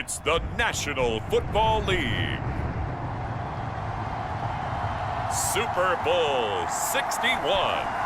It's the National Football League. Super Bowl 61.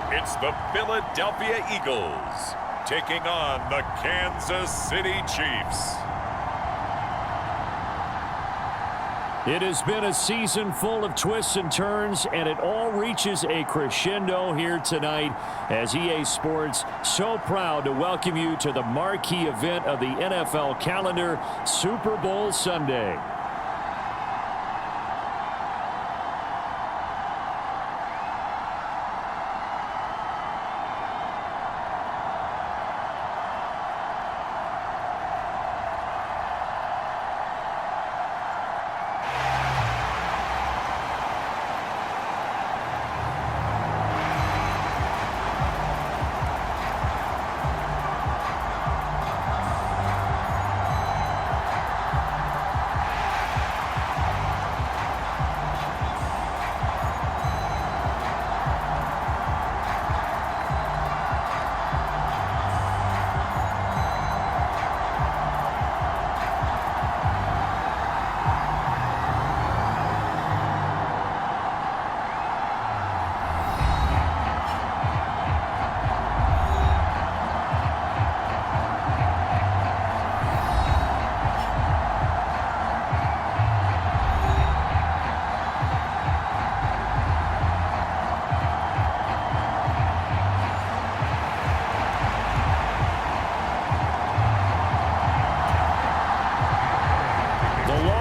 It's the Philadelphia Eagles taking on the Kansas City Chiefs. It has been a season full of twists and turns, and it all reaches a crescendo here tonight as EA Sports so proud to welcome you to the marquee event of the NFL calendar, Super Bowl Sunday.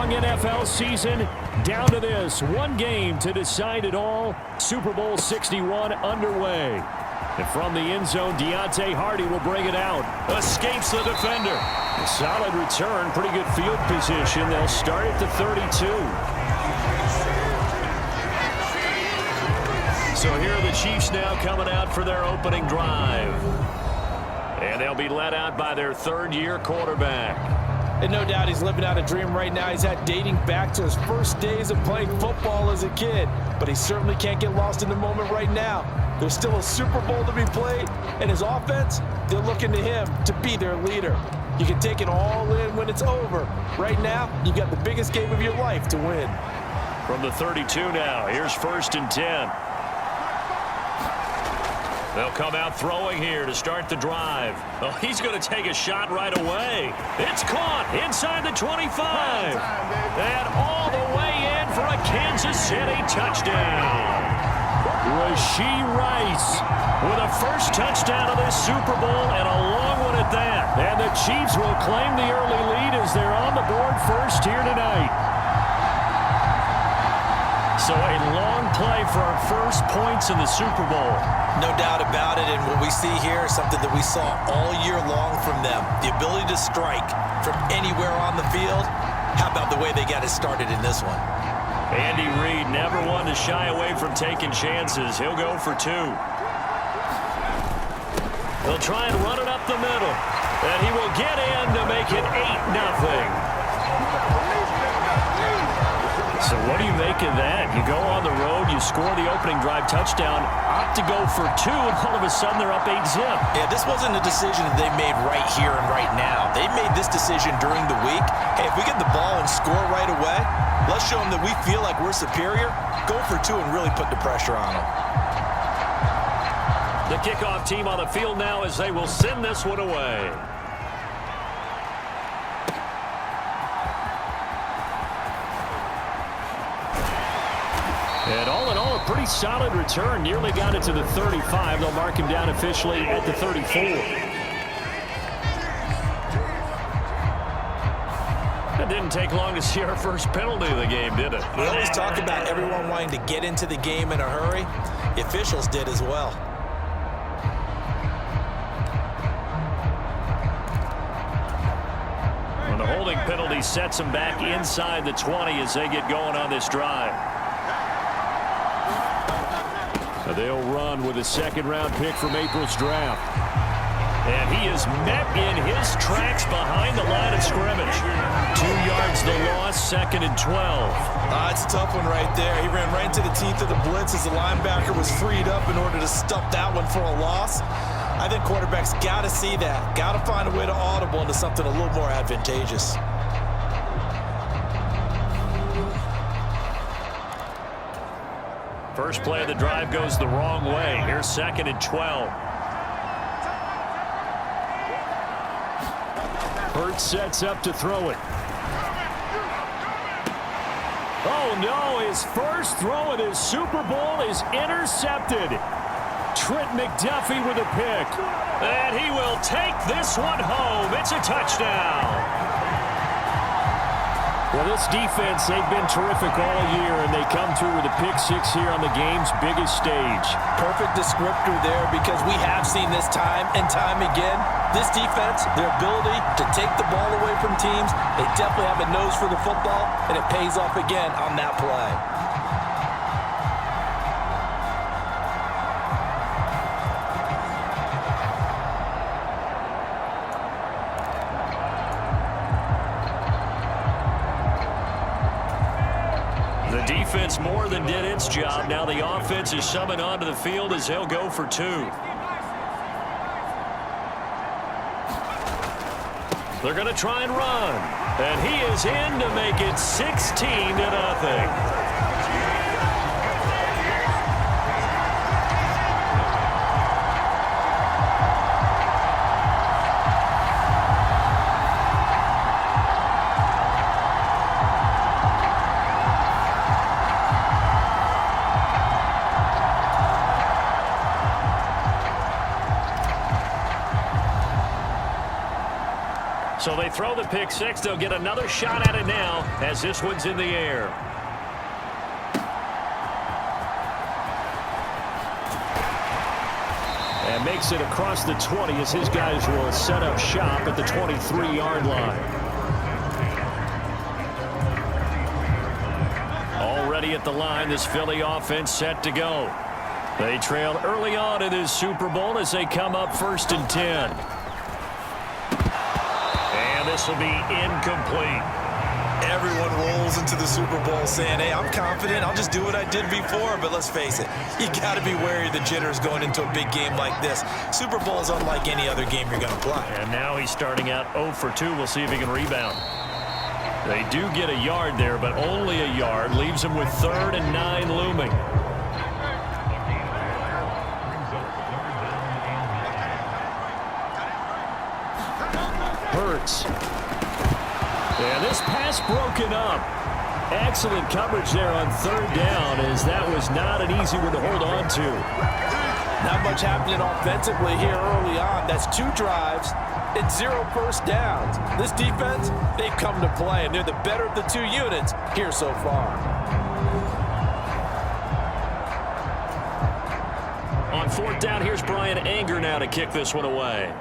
NFL season down to this one game to decide it all. Super Bowl 61 underway. And from the end zone, Deontay Hardy will bring it out. Escapes the defender. A solid return, pretty good field position. They'll start at the 32. So here are the Chiefs now coming out for their opening drive. And they'll be led out by their third-year quarterback. And no doubt he's living out a dream right now. He's had dating back to his first days of playing football as a kid. But he certainly can't get lost in the moment right now. There's still a Super Bowl to be played. And his offense, they're looking to him to be their leader. You can take it all in when it's over. Right now, you've got the biggest game of your life to win. From the 32 now, here's 1st and 10. They'll come out throwing here to start the drive. Oh, he's going to take a shot right away. It's caught inside the 25. And all the way in for a Kansas City touchdown. Rashee Rice with a first touchdown of this Super Bowl and a long one at that. And the Chiefs will claim the early lead as they're on the board first here tonight. So a long play for our first points in the Super Bowl. No doubt about it, and what we see here is something that we saw all year long from them. The ability to strike from anywhere on the field. How about the way they got it started in this one? Andy Reid never one to shy away from taking chances. He'll go for 2. They'll try and run it up the middle. And he will get in to make it 8-0. So what do you make of that? You go on the road, you score the opening drive touchdown, opt to go for 2, and all of a sudden they're up 8-0. Yeah, this wasn't a decision that they made right here and right now. They made this decision during the week. Hey, if we get the ball and score right away, let's show them that we feel like we're superior. Go for 2 and really put the pressure on them. The kickoff team on the field now as they will send this one away. And all in all, a pretty solid return. Nearly got it to the 35. They'll mark him down officially at the 34. It didn't take long to see our first penalty of the game, did it? We always talk about everyone wanting to get into the game in a hurry. The officials did as well. And the holding penalty sets them back inside the 20 as they get going on this drive. They'll run with a second-round pick from April's draft. And he is met in his tracks behind the line of scrimmage. 2 yards the loss, 2nd and 12. It's a tough one right there. He ran right into the teeth of the blitz as the linebacker was freed up in order to stuff that one for a loss. I think quarterbacks got to see that. Got to find a way to audible into something a little more advantageous. First play of the drive goes the wrong way. Here's 2nd and 12. Hurts sets up to throw it. Oh, no. His first throw at his Super Bowl is intercepted. Trent McDuffie with a pick. And he will take this one home. It's a touchdown. Well, this defense, they've been terrific all year, and they come through with a pick-6 here on the game's biggest stage. Perfect descriptor there, because we have seen this time and time again. This defense, their ability to take the ball away from teams, they definitely have a nose for the football, and it pays off again on that play. The defense more than did its job. Now the offense is summoned onto the field as they'll go for 2. They're going to try and run. And he is in to make it 16-0. So they throw the pick-6. They'll get another shot at it now as this one's in the air. And makes it across the 20 as his guys will set up shop at the 23-yard line. Already at the line, this Philly offense set to go. They trailed early on in this Super Bowl as they come up 1st and 10. This will be incomplete. Everyone rolls into the Super Bowl saying, hey, I'm confident. I'll just do what I did before. But let's face it, you got to be wary of the jitters going into a big game like this. Super Bowl is unlike any other game you're going to play. And now he's starting out 0 for 2. We'll see if he can rebound. They do get a yard there, but only a yard. Leaves him with 3rd and 9 looming. Hurts. And this pass broken up. Excellent coverage there on 3rd down, as that was not an easy one to hold on to. Not much happening offensively here early on. That's 2 drives and 0 first downs. This defense, they've come to play, and they're the better of the 2 units here so far. On 4th down, here's Brian Anger now to kick this one away.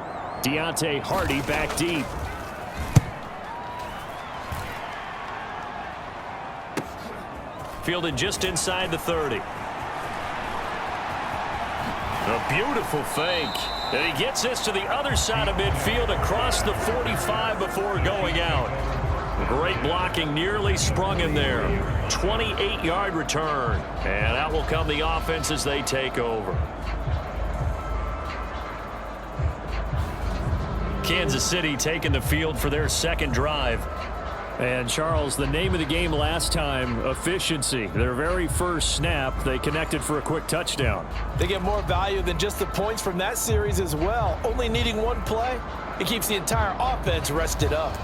Deontay Hardy back deep. Fielded just inside the 30. A beautiful fake. And he gets this to the other side of midfield across the 45 before going out. Great blocking, nearly sprung in there. 28-yard return. And out will come the offense as they take over. Kansas City taking the field for their 2nd drive. And, Charles, the name of the game last time, efficiency. Their very first snap, they connected for a quick touchdown. They get more value than just the points from that series as well. Only needing 1 play, it keeps the entire offense rested up.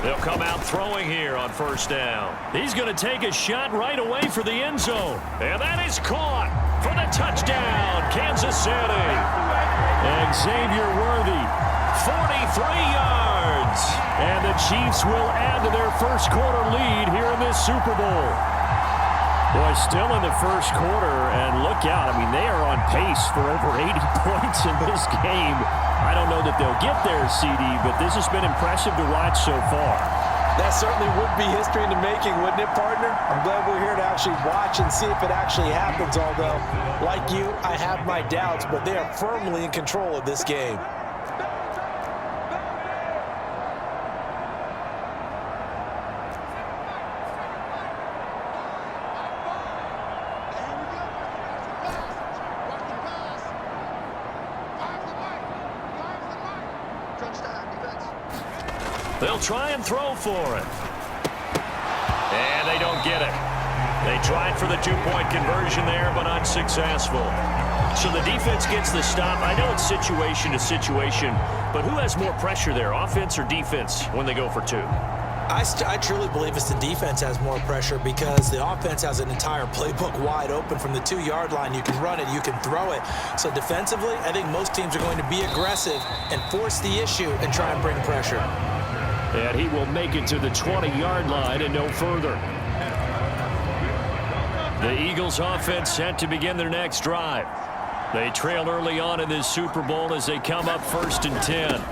They'll come out throwing here on 1st down. He's going to take a shot right away for the end zone. And that is caught for the touchdown, Kansas City. Xavier Worthy, 43 yards. ends. And the Chiefs will add to their first quarter lead here in this Super Bowl. Boy, still in the first quarter, and look out. I mean, they are on pace for over 80 points in this game. I don't know that they'll get there, CD, but this has been impressive to watch so far. That certainly would be history in the making, wouldn't it, partner? I'm glad we're here to actually watch and see if it actually happens, although, like you, I have my doubts, but they are firmly in control of this game. They'll try and throw for it. And they don't get it. They tried for the two-point conversion there, but unsuccessful. So the defense gets the stop. I know it's situation to situation, but who has more pressure there, offense or defense, when they go for two? I truly believe it's the defense has more pressure because the offense has an entire playbook wide open from the 2-yard line. You can run it, you can throw it. So defensively, I think most teams are going to be aggressive and force the issue and try and bring pressure. And he will make it to the 20-yard line and no further. The Eagles offense set to begin their next drive. They trail early on in this Super Bowl as they come up 1st and 10.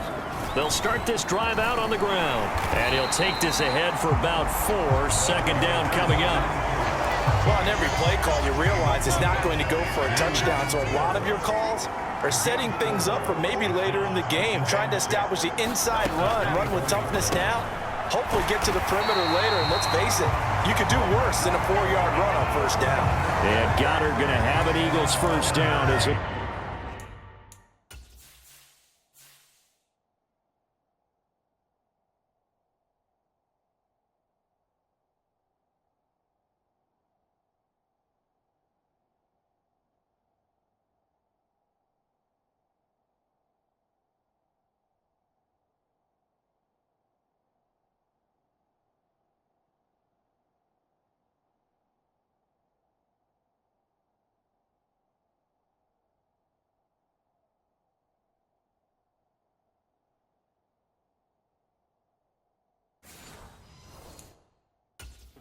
They'll start this drive out on the ground. And he'll take this ahead for about 4. Second down coming up. Well, on every play call, you realize it's not going to go for a touchdown. So a lot of your calls are setting things up for maybe later in the game, trying to establish the inside run with toughness now, hopefully get to the perimeter later. And let's face it, you could do worse than a 4-yard run on first down. And Goddard going to have an Eagles first down as it.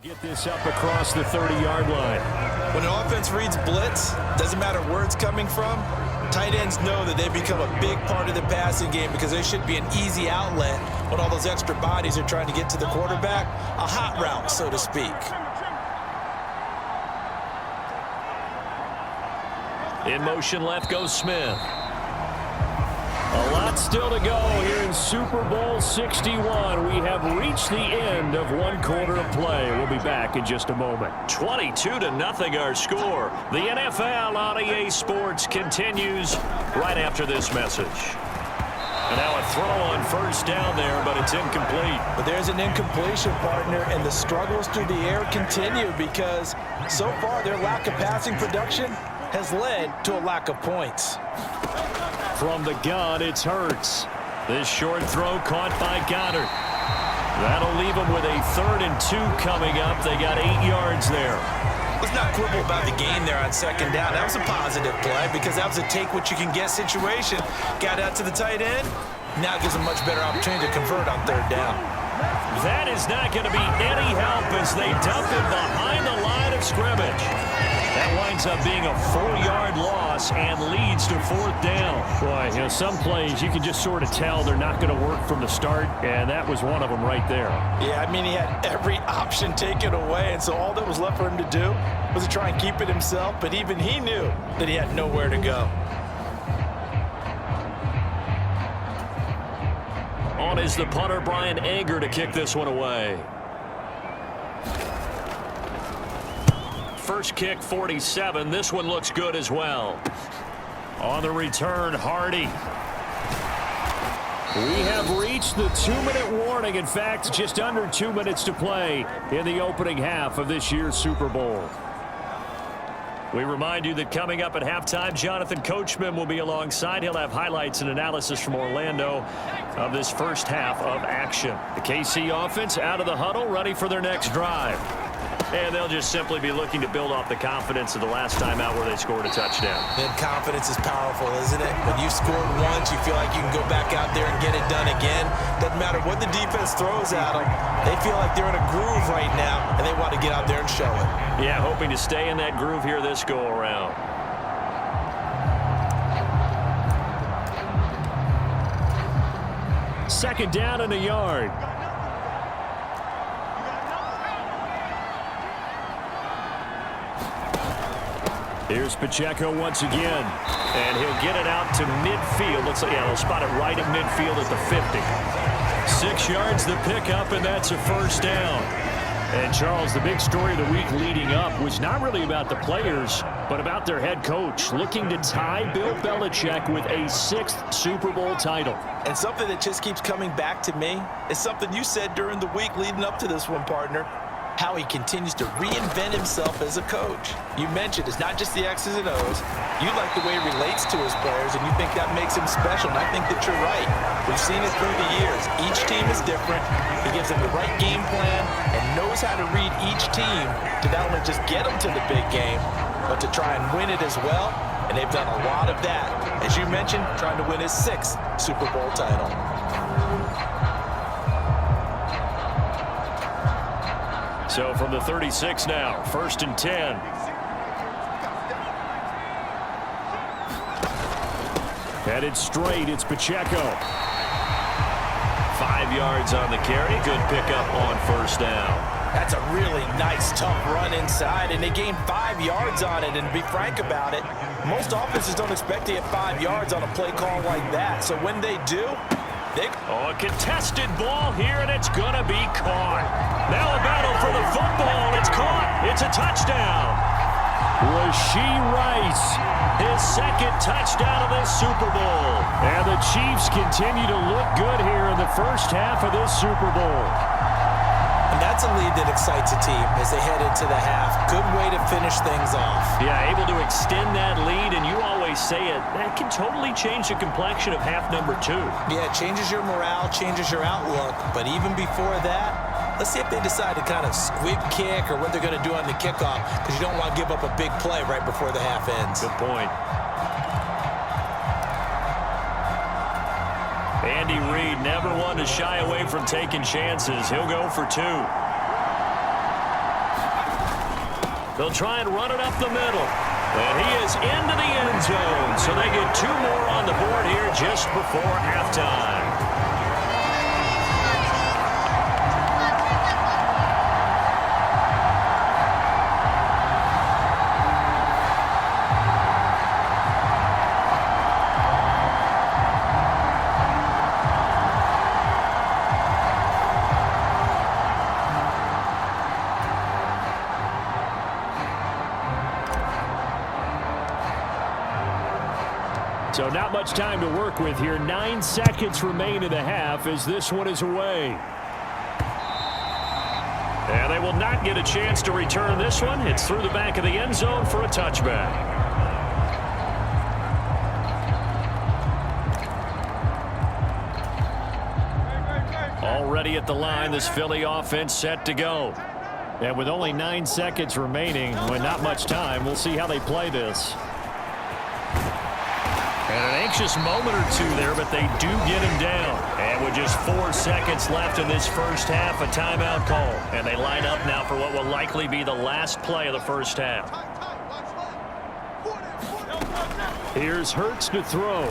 Get this up across the 30-yard line. When an offense reads blitz, doesn't matter where it's coming from, tight ends know that they become a big part of the passing game because they should be an easy outlet when all those extra bodies are trying to get to the quarterback. A hot route, so to speak. In motion left goes Smith. A lot still to go here in Super Bowl 61. We have reached the end of one quarter of play. We'll be back in just a moment. 22-0 our score. The NFL on EA Sports continues right after this message. And now a throw on first down there, but it's incomplete. But there's an incompletion, partner, and the struggles through the air continue because so far their lack of passing production has led to a lack of points. From the gun, it's Hurts. This short throw caught by Goddard. That'll leave them with a 3rd and 2 coming up. They got 8 yards there. Let's not quibble about the gain there on second down. That was a positive play because that was a take-what-you-can-get situation. Got out to the tight end. Now gives a much better opportunity to convert on 3rd down. That is not going to be any help as they dump it behind the line of scrimmage. That winds up being a 4-yard loss and leads to 4th down. Boy, you know, some plays you can just sort of tell they're not going to work from the start, and that was one of them right there. Yeah, I mean, he had every option taken away, and so all that was left for him to do was to try and keep it himself, but even he knew that he had nowhere to go. On is the punter, Brian Anger, to kick this one away. First kick, 47. This one looks good as well. On the return, Hardy. We have reached the 2-minute warning. In fact, just under 2 minutes to play in the opening half of this year's Super Bowl. We remind you that coming up at halftime, Jonathan Coachman will be alongside. He'll have highlights and analysis from Orlando of this first half of action. The KC offense out of the huddle, ready for their next drive. and they'll just simply be looking to build off the confidence of the last time out where they scored a touchdown. And confidence is powerful, isn't it? When you scored once, you feel like you can go back out there and get it done again. Doesn't matter what the defense throws at them. They feel like they're in a groove right now, and they want to get out there and show it. Yeah, hoping to stay in that groove here this go-around. Second down and a yard. Here's Pacheco once again, and he'll get it out to midfield. Looks like, yeah, they'll spot it right at midfield at the 50. 6 yards the pickup, and that's a first down. And, Charles, the big story of the week leading up was not really about the players, but about their head coach looking to tie Bill Belichick with a 6th Super Bowl title. And something that just keeps coming back to me is something you said during the week leading up to this one, partner. How he continues to reinvent himself as a coach. You mentioned it's not just the X's and O's. You like the way he relates to his players, and you think that makes him special, and I think that you're right. We've seen it through the years. Each team is different. He gives them the right game plan and knows how to read each team to not only just get them to the big game, but to try and win it as well, and they've done a lot of that. As you mentioned, trying to win his 6th Super Bowl title. So from the 36 now, 1st and 10. Headed straight, it's Pacheco. 5 yards on the carry. Good pickup on first down. That's a really nice, tough run inside, and they gained 5 yards on it. And to be frank about it, most offenses don't expect to get 5 yards on a play call like that. So when they do, a contested ball here, and it's going to be caught. Now a battle for the football. It's caught. It's a touchdown. Rashee Rice, his 2nd touchdown of this Super Bowl. And the Chiefs continue to look good here in the first half of this Super Bowl. And that's a lead that excites a team as they head into the half. Good way to finish things off. Yeah, able to extend that lead, and you always say it, that can totally change the complexion of half number 2. Yeah, it changes your morale, changes your outlook. But even before that, let's see if they decide to kind of squib kick or what they're going to do on the kickoff, because you don't want to give up a big play right before the half ends. Good point. Andy Reid never one to shy away from taking chances. He'll go for 2. They'll try and run it up the middle. And he is into the end zone. So they get 2 more on the board here just before halftime. So not much time to work with here. 9 seconds remain in the half as this one is away. And they will not get a chance to return this one. It's through the back of the end zone for a touchback. Already at the line, this Philly offense set to go. And with only 9 seconds remaining, with not much time, we'll see how they play this. And an anxious moment or 2 there, but they do get him down. And with just 4 seconds left in this first half, a timeout call. And they line up now for what will likely be the last play of the first half. Here's Hurts to throw.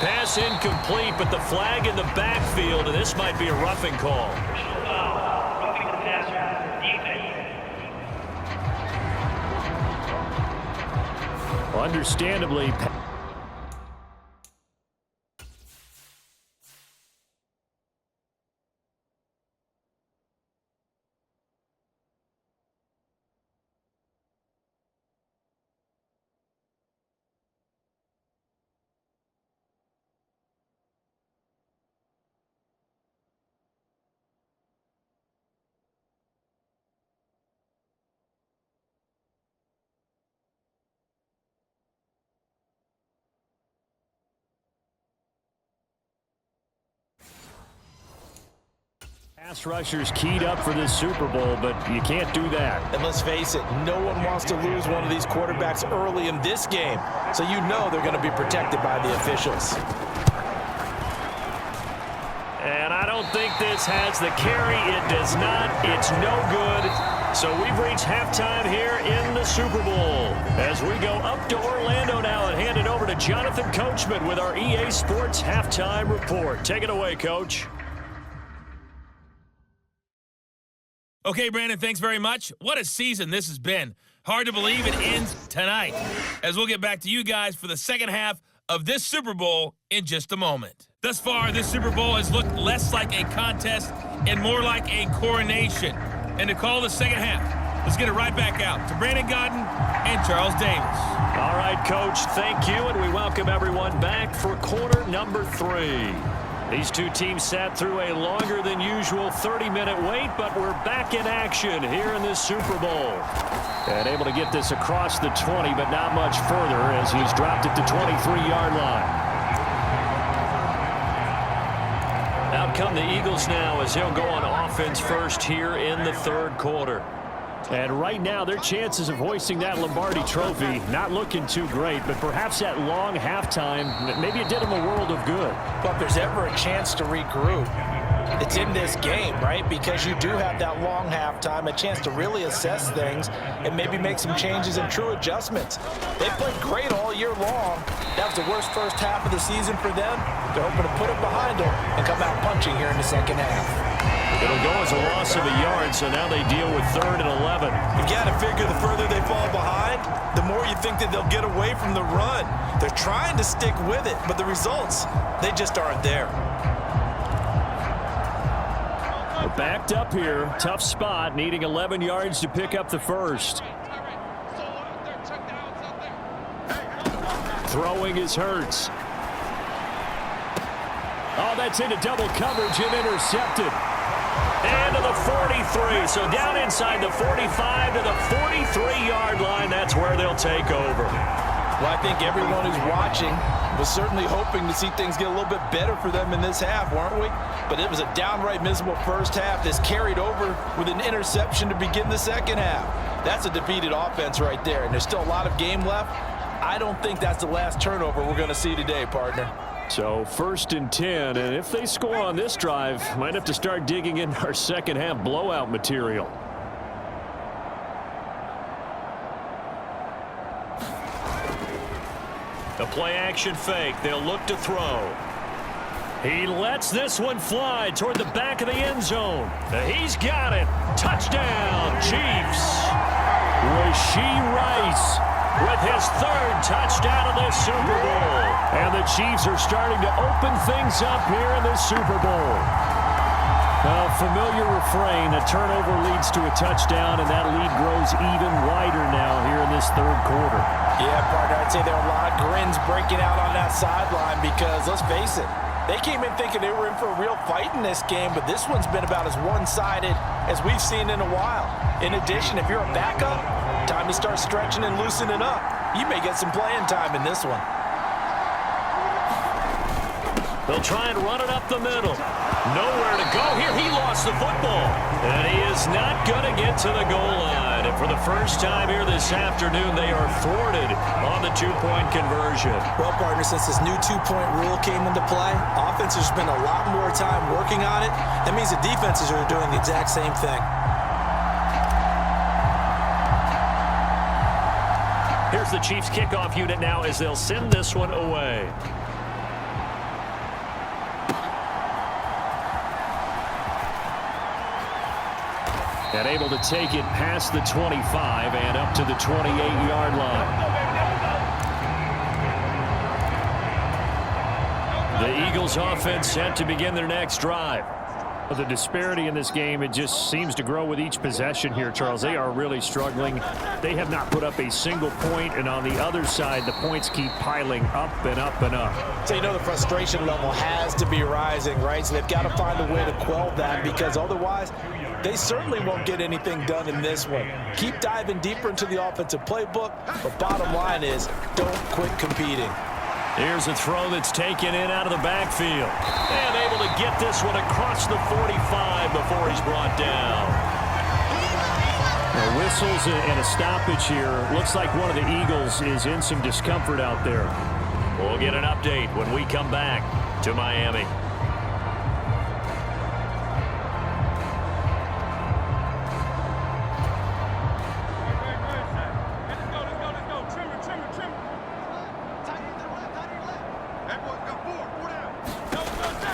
Pass incomplete, but the flag in the backfield, and this might be a roughing call. Understandably, Pass rushers keyed up for this Super Bowl, but you can't do that. And let's face it, no one wants to lose one of these quarterbacks early in this game. So you know they're going to be protected by the officials. And I don't think this has the carry. It does not. It's no good. So we've reached halftime here in the Super Bowl. As we go up to Orlando now and hand it over to Jonathan Coachman with our EA Sports Halftime Report. Take it away, Coach. Okay, Brandon, thanks very much. What a season this has been. Hard to believe it ends tonight, as we'll get back to you guys for the second half of this Super Bowl in just a moment. Thus far, this Super Bowl has looked less like a contest and more like a coronation. And to call the second half, let's get it right back out to Brandon Gaudin and Charles Davis. All right, Coach, thank you, and we welcome everyone back for quarter number 3. These two teams sat through a longer than usual 30-minute wait, but we're back in action here in this Super Bowl. And able to get this across the 20, but not much further as he's dropped it to 23-yard line. Out come the Eagles now as he'll go on offense first here in the third quarter. And right now, their chances of hoisting that Lombardi trophy not looking too great, but perhaps that long halftime, maybe it did them a world of good. But if there's ever a chance to regroup, it's in this game, right? Because you do have that long halftime, a chance to really assess things and maybe make some changes and true adjustments. They played great all year long. That was the worst first half of the season for them. They're hoping to put it behind them and come out punching here in the second half. It'll go as a loss of a yard, so now they deal with 3rd and 11. You got to figure the further they fall behind, the more you think that they'll get away from the run. They're trying to stick with it, but the results, they just aren't there. We're backed up here. Tough spot, needing 11 yards to pick up the first. Throwing is Hurts. Oh, that's into double coverage and intercepted. And to the 43. So down inside the 45 to the 43-yard line. That's where they'll take over. Well, I think everyone who's watching was certainly hoping to see things get a little bit better for them in this half, weren't we? But it was a downright miserable first half that's carried over with an interception to begin the second half. That's a defeated offense right there, and there's still a lot of game left. I don't think that's the last turnover we're going to see today, partner. So 1st and 10, and if they score on this drive, might have to start digging in our second half blowout material. The play action fake. They'll look to throw. He lets this one fly toward the back of the end zone. He's got it. Touchdown, Chiefs. Rashee Rice with his 3rd touchdown of this Super Bowl. And the Chiefs are starting to open things up here in this Super Bowl. A familiar refrain, a turnover leads to a touchdown, and that lead grows even wider now here in this third quarter. Yeah, partner, I'd say there are a lot of grins breaking out on that sideline because, let's face it, they came in thinking they were in for a real fight in this game, but this one's been about as one-sided as we've seen in a while. In addition, if you're a backup, time to start stretching and loosening up. You may get some playing time in this one. They'll try and run it up the middle. Nowhere to go here. He lost the football. And he is not going to get to the goal line. And for the first time here this afternoon, they are thwarted on the 2-point conversion. Well, partner, since this new 2-point rule came into play, offenses spend a lot more time working on it. That means the defenses are doing the exact same thing. Here's the Chiefs kickoff unit now as they'll send this one away. And able to take it past the 25 and up to the 28-yard line. The Eagles offense set to begin their next drive. The disparity in this game, it just seems to grow with each possession here, Charles. They are really struggling. They have not put up a single point, and on the other side, the points keep piling up and up and up. So you know the frustration level has to be rising, right? So they've got to find a way to quell that because otherwise, they certainly won't get anything done in this one. Keep diving deeper into the offensive playbook, but bottom line is don't quit competing. Here's a throw that's taken in out of the backfield. And able to get this one across the 45 before he's brought down. The whistles and a stoppage here. Looks like one of the Eagles is in some discomfort out there. We'll get an update when we come back to Miami.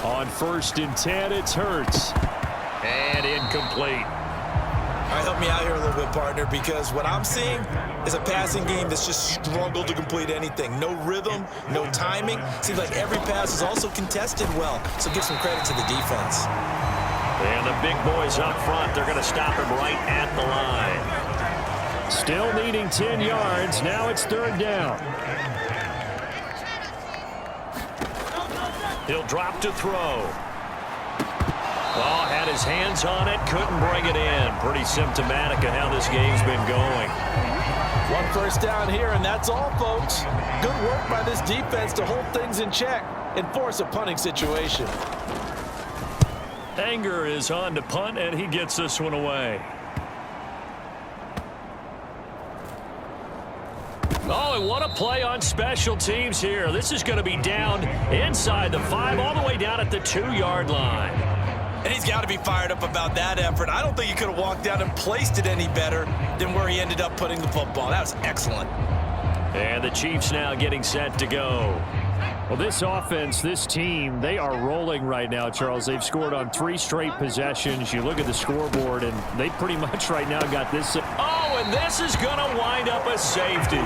On 1st and 10, it's Hurts. And incomplete. All right, help me out here a little bit, partner, because what I'm seeing is a passing game that's just struggled to complete anything. No rhythm, no timing. Seems like every pass is also contested well, so give some credit to the defense. And the big boys up front, they're going to stop him right at the line. Still needing 10 yards. Now it's 3rd down. He'll drop to throw. Oh, had his hands on it, couldn't bring it in. Pretty symptomatic of how this game's been going. 1 first down here, and that's all, folks. Good work by this defense to hold things in check and force a punting situation. Anger is on to punt, and he gets this one away. Oh, and what a play on special teams here. This is going to be down inside the 5, all the way down at the 2-yard line. And he's got to be fired up about that effort. I don't think he could have walked down and placed it any better than where he ended up putting the football. That was excellent. And the Chiefs now getting set to go. Well, this offense, this team, they are rolling right now, Charles. They've scored on 3 straight possessions. You look at the scoreboard, and they pretty much right now got this. Oh, and this is going to wind up a safety.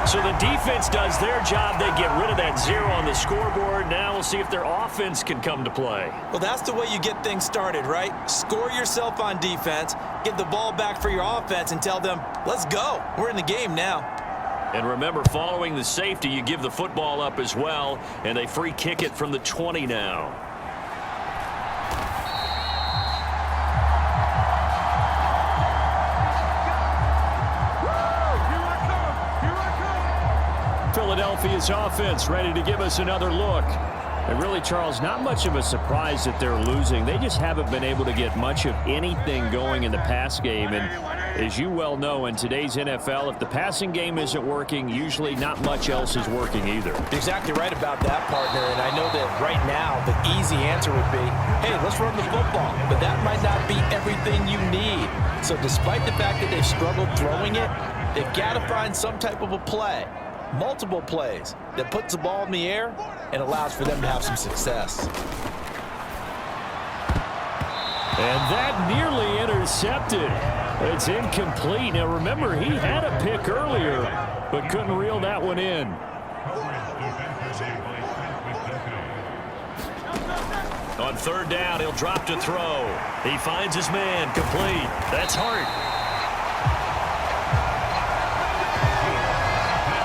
So the defense does their job. They get rid of that 0 on the scoreboard. Now we'll see if their offense can come to play. Well, that's the way you get things started, right? Score yourself on defense, get the ball back for your offense, and tell them, let's go. We're in the game now. And remember, following the safety, you give the football up as well, and they free kick it from the 20 now. Philadelphia's offense ready to give us another look. And really, Charles, not much of a surprise that they're losing. They just haven't been able to get much of anything going in the pass game. And as you well know, in today's NFL, if the passing game isn't working, usually not much else is working either. You're exactly right about that, partner. And I know that right now the easy answer would be, hey, let's run the football. But that might not be everything you need. So despite the fact that they've struggled throwing it, they've got to find some type of a play, multiple plays, that puts the ball in the air and allows for them to have some success. And that nearly intercepted. It's incomplete. Now remember, he had a pick earlier, but couldn't reel that one in. On 3rd down, he'll drop to throw. He finds his man, complete. That's Hart.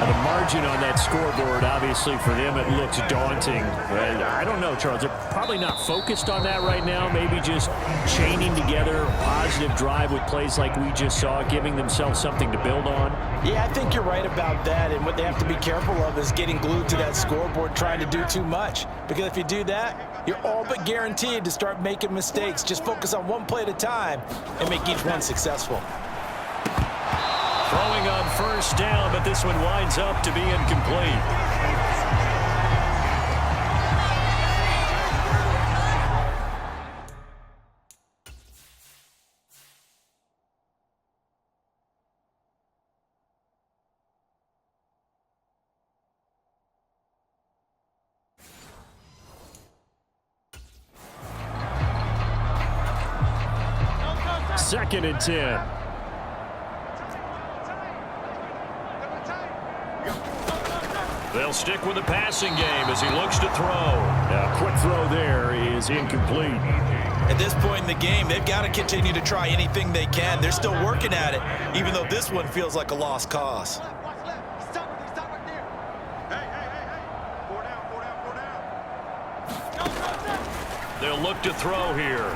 The margin on that scoreboard, obviously, for them, it looks daunting. I don't know, Charles. They're probably not focused on that right now. Maybe just chaining together a positive drive with plays like we just saw, giving themselves something to build on. Yeah, I think you're right about that. And what they have to be careful of is getting glued to that scoreboard, trying to do too much. Because if you do that, you're all but guaranteed to start making mistakes. Just focus on one play at a time and make each one successful. Throwing on 1st down, but this one winds up to be incomplete. Second and 10. They'll stick with the passing game as he looks to throw. A quick throw there is incomplete. At this point in the game, they've got to continue to try anything they can. They're still working at it, even though this one feels like a lost cause. They'll look to throw here.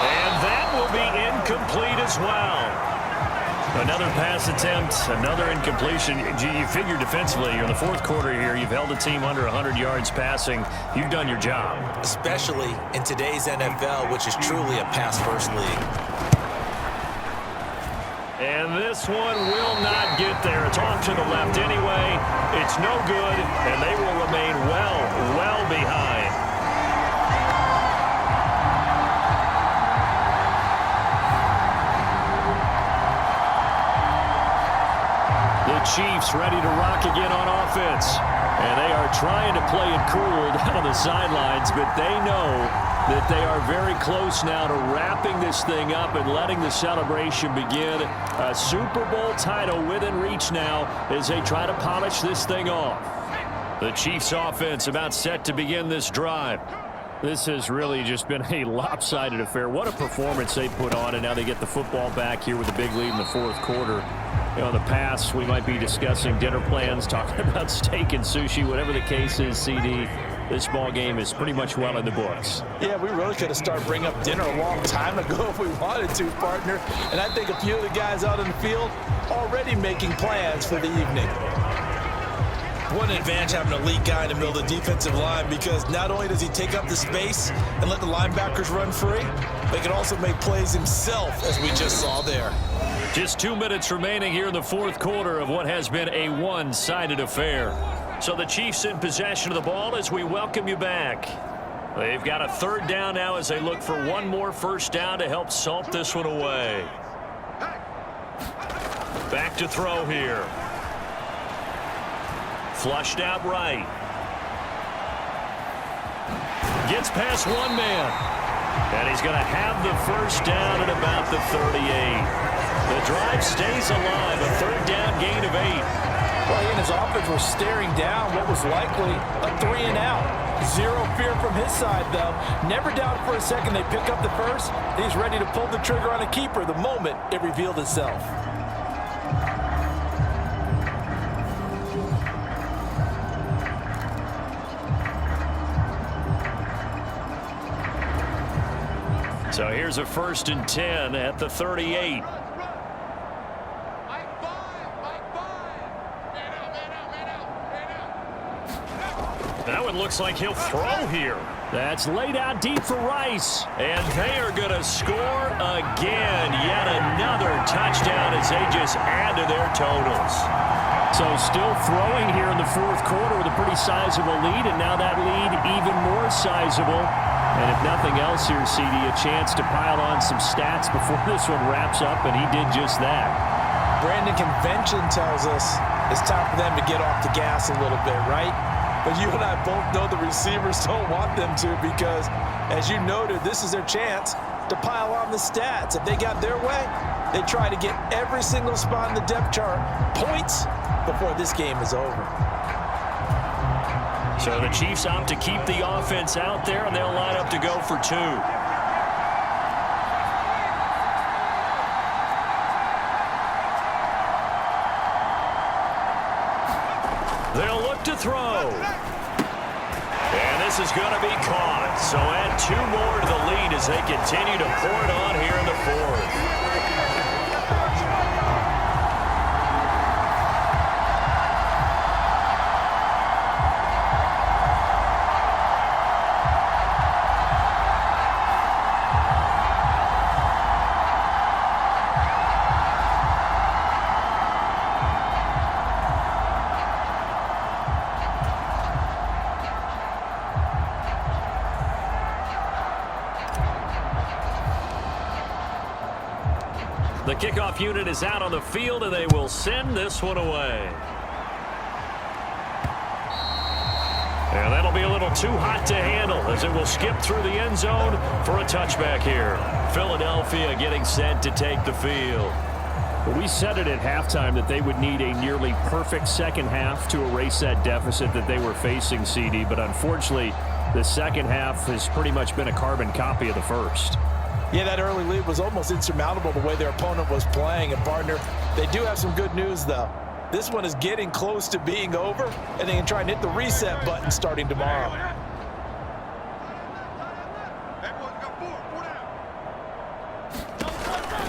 And that will be incomplete as well. Another pass attempt, another incompletion. You figure defensively, you're in the fourth quarter here, you've held the team under 100 yards passing. You've done your job. Especially in today's NFL, which is truly a pass-first league. And this one will not get there. It's off to the left anyway. It's no good, and they will remain well behind. The Chiefs ready to rock again on offense. And they are trying to play it cool down on the sidelines, but they know that they are very close now to wrapping this thing up and letting the celebration begin. A Super Bowl title within reach now as they try to polish this thing off. The Chiefs offense about set to begin this drive. This has really just been a lopsided affair. What a performance they put on, and now they get the football back here with a big lead in the fourth quarter. You know, in the past, we might be discussing dinner plans, talking about steak and sushi, whatever the case is, CD. This ball game is pretty much well in the books. Yeah, we really could have started bringing up dinner a long time ago if we wanted to, partner. And I think a few of the guys out in the field already making plans for the evening. What an advantage having an elite guy in the middle of the defensive line, because not only does he take up the space and let the linebackers run free, but he can also make plays himself, as we just saw there. Just 2 minutes remaining here in the fourth quarter of what has been a one-sided affair. So the Chiefs in possession of the ball as we welcome you back. They've got a third down now as they look for one more first down to help salt this one away. Back to throw here. Flushed out right. Gets past one man. And he's going to have the first down at about the 38. The drive stays alive. A third down gain of 8. Well, he and his offense were staring down what was likely a 3-and-out. Zero fear from his side, though. Never doubted for a second they pick up the first. He's ready to pull the trigger on a keeper the moment it revealed itself. So here's a 1st and 10 at the 38. That one looks like he'll throw here. That's laid out deep for Rice. And they are going to score again. Yet another touchdown as they just add to their totals. So still throwing here in the fourth quarter with a pretty sizable lead, and now that lead even more sizable. And if nothing else here, CD, a chance to pile on some stats before this one wraps up, and he did just that. Brandon, convention tells us it's time for them to get off the gas a little bit, right? But you and I both know the receivers don't want them to, because, as you noted, this is their chance to pile on the stats. If they got their way, they try to get every single spot in the depth chart points before this game is over. So the Chiefs opt to keep the offense out there, and they'll line up to go for 2. They'll look to throw. And this is going to be caught. So add 2 more to the lead as they continue to pour it on here in the fourth. The kickoff unit is out on the field, and they will send this one away. And that'll be a little too hot to handle as it will skip through the end zone for a touchback here. Philadelphia getting set to take the field. Well, we said it at halftime that they would need a nearly perfect second half to erase that deficit that they were facing, CD. But unfortunately, the second half has pretty much been a carbon copy of the first. Yeah, that early lead was almost insurmountable the way their opponent was playing. And, partner, they do have some good news, though. This one is getting close to being over, and they can try and hit the reset button starting tomorrow.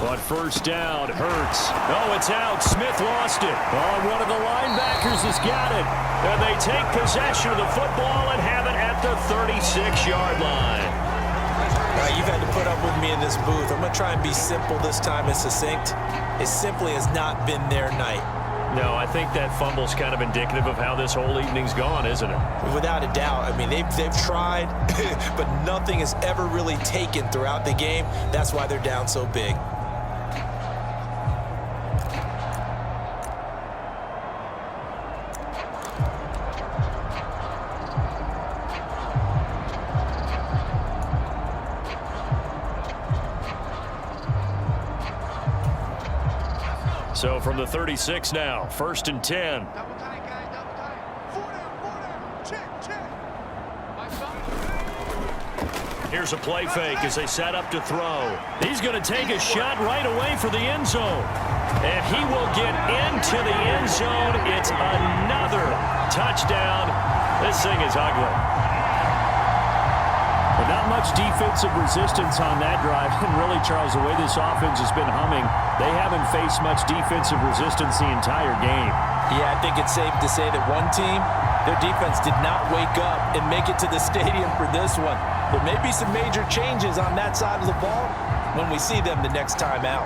On first down, Hurts. Oh, it's out. Smith lost it. Oh, one of the linebackers has got it. And they take possession of the football and have it at the 36-yard line. You've had to put up with me in this booth. I'm going to try and be simple this time and succinct. It simply has not been their night. No, I think that fumble's kind of indicative of how this whole evening's gone, isn't it? Without a doubt. I mean, they've tried, but nothing has ever really taken throughout the game. That's why they're down so big. So from the 36 now, 1st and 10. Double time, guys, double time. 4 down. Check. Here's a play fake as they set up to throw. He's going to take a shot right away for the end zone. And he will get into the end zone. It's another touchdown. This thing is ugly. But not much defensive resistance on that drive. And really, Charles, the way this offense has been humming, they haven't faced much defensive resistance the entire game. Yeah, I think it's safe to say that one team, their defense did not wake up and make it to the stadium for this one. There may be some major changes on that side of the ball when we see them the next time out.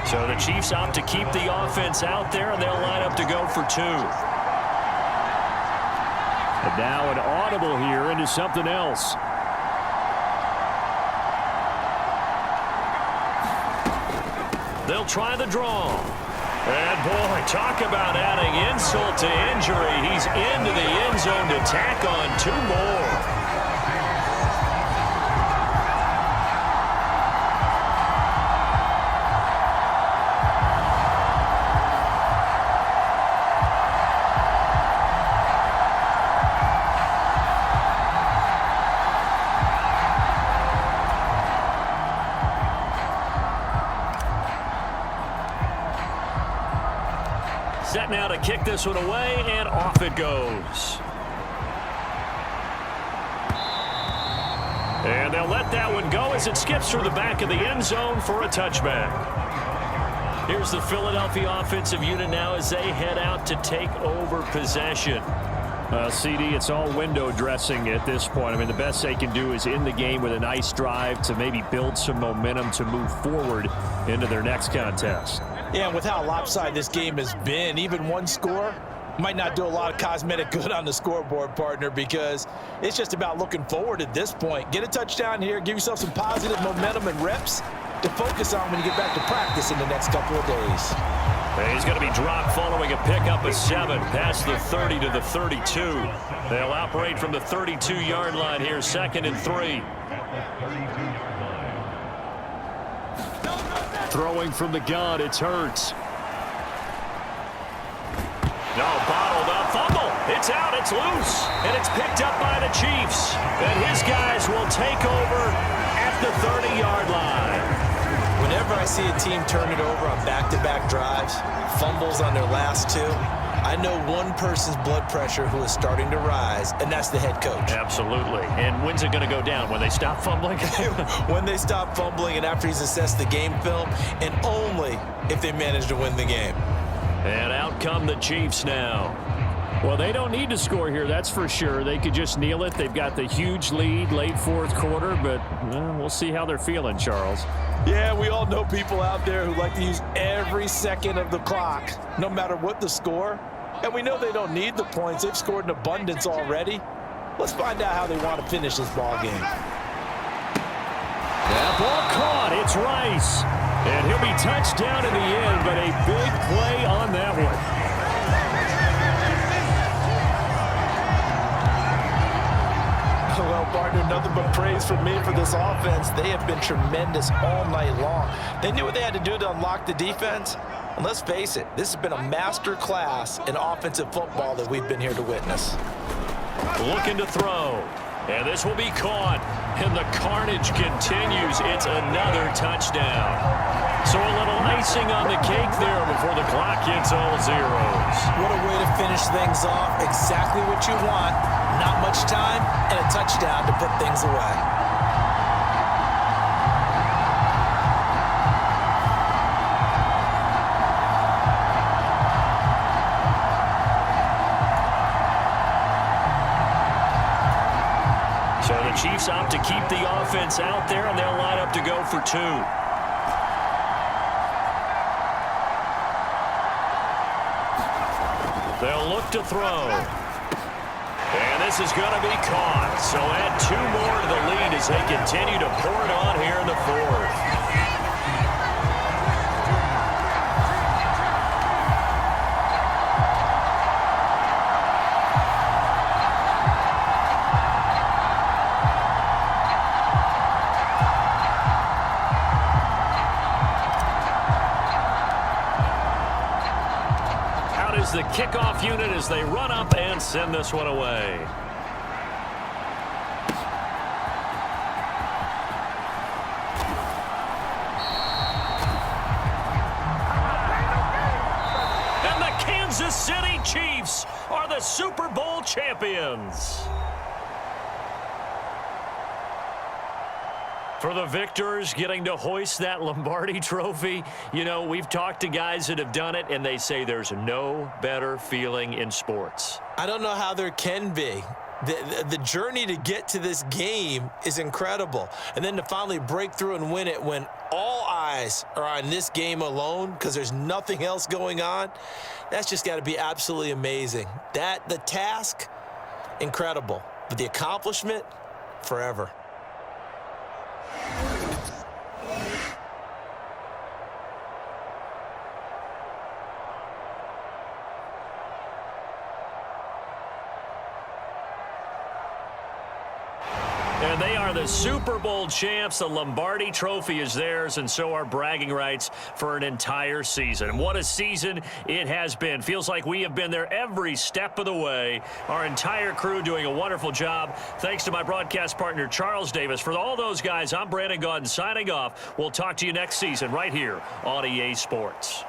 So the Chiefs opt to keep the offense out there, and they'll line up to go for 2. And now an audible here into something else. They'll try the draw. And boy, talk about adding insult to injury. He's into the end zone to tack on 2 more. Set now to kick this one away, and off it goes. And they'll let that one go as it skips through the back of the end zone for a touchback. Here's the Philadelphia offensive unit now as they head out to take over possession. CD, it's all window dressing at this point. I mean, the best they can do is end the game with a nice drive to maybe build some momentum to move forward into their next contest. Yeah, and with how lopsided this game has been, even one score might not do a lot of cosmetic good on the scoreboard, partner, because it's just about looking forward at this point. Get a touchdown here, give yourself some positive momentum and reps to focus on when you get back to practice in the next couple of days. And he's going to be dropped following a pickup of 7 past the 30 to the 32. They'll operate from the 32-yard line here, 2nd and 3. Throwing from the gun, it's Hurts. No, bottled up, fumble. It's out, it's loose, and it's picked up by the Chiefs. And his guys will take over at the 30-yard line. Whenever I see a team turn it over on back-to-back drives, fumbles on their last 2, I know one person's blood pressure who is starting to rise, and that's the head coach. Absolutely. And when's it going to go down? When they stop fumbling? When they stop fumbling and after he's assessed the game film, and only if they manage to win the game. And out come the Chiefs now. Well, they don't need to score here, that's for sure. They could just kneel it. They've got the huge lead late 4th quarter, but we'll see how they're feeling, Charles. Yeah, we all know people out there who like to use every second of the clock, no matter what the score. And we know they don't need the points. They've scored in abundance already. Let's find out how they want to finish this ball game. That ball caught. It's Rice. And he'll be touched down in the end, but a big play on that one. Well, partner, nothing but praise from me for this offense. They have been tremendous all night long. They knew what they had to do to unlock the defense. And let's face it, this has been a master class in offensive football that we've been here to witness. Looking to throw. And this will be caught. And the carnage continues. It's another touchdown. So a little icing on the cake there before the clock hits all zeros. What a way to finish things off. Exactly what you want. Not much time and a touchdown to put things away. So the Chiefs opt to keep the offense out there, and they'll line up to go for two. They'll look to throw. And this is going to be caught. So add two more to the lead as they continue to pour it on here in the fourth. The kickoff unit as they run up and send this one away. And the Kansas City Chiefs are the Super Bowl champions. For the victors, getting to hoist that Lombardi trophy, you know, we've talked to guys that have done it, and they say there's no better feeling in sports. I don't know how there can be. The journey to get to this game is incredible. And then to finally break through and win it when all eyes are on this game alone because there's nothing else going on, that's just got to be absolutely amazing. The task, incredible. But the accomplishment, forever. And they are the Super Bowl champs. The Lombardi trophy is theirs, and so are bragging rights for an entire season. What a season it has been. Feels like we have been there every step of the way. Our entire crew doing a wonderful job. Thanks to my broadcast partner, Charles Davis. For all those guys, I'm Brandon Gaudin signing off. We'll talk to you next season right here on EA Sports.